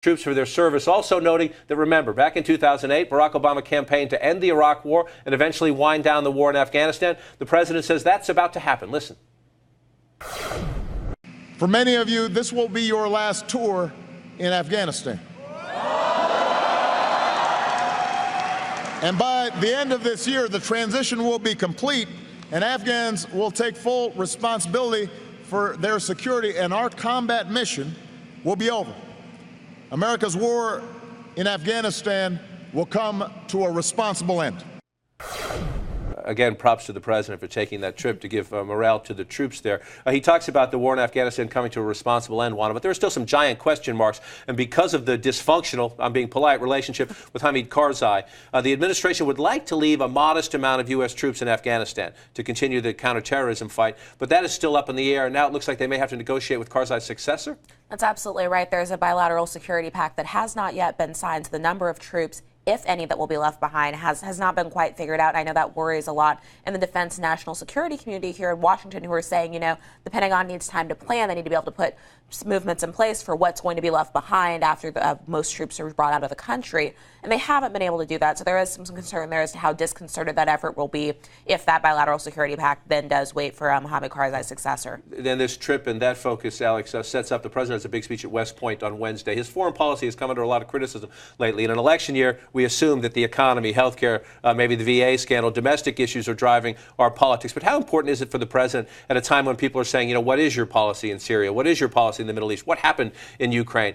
troops for their service. Also noting that, remember, back in 2008, Barack Obama campaigned to end the Iraq War and eventually wind down the war in Afghanistan. The president says that's about to happen. Listen. For many of you, this will be your last tour in Afghanistan. And by the end of this year, the transition will be complete, and Afghans will take full responsibility for their security, and our combat mission will be over. America's war in Afghanistan will come to a responsible end. Again, props to the president for taking that trip to give morale to the troops there. He talks about the war in Afghanistan coming to a responsible end, Juana, but there are still some giant question marks. And because of the dysfunctional, I'm being polite, relationship with Hamid Karzai, the administration would like to leave a modest amount of U.S. troops in Afghanistan to continue the counterterrorism fight. But that is still up in the air. And now it looks like they may have to negotiate with Karzai's successor. That's absolutely right. There's a bilateral security pact that has not yet been signed. So the number of troops, if any, that will be left behind has not been quite figured out. I know that worries a lot in the defense national security community here in Washington, who are saying, the Pentagon needs time to plan. They need to be able to put movements in place for what's going to be left behind after most troops are brought out of the country. And they haven't been able to do that. So there is some concern there as to how disconcerted that effort will be if that bilateral security pact then does wait for Hamid Karzai's successor. Then this trip and that focus, Alex, sets up the president has a big speech at West Point on Wednesday. His foreign policy has come under a lot of criticism lately. In an election year, we assume that the economy, healthcare, maybe the VA scandal, domestic issues are driving our politics. But how important is it for the president at a time when people are saying, what is your policy in Syria? What is your policy in the Middle East? What happened in Ukraine?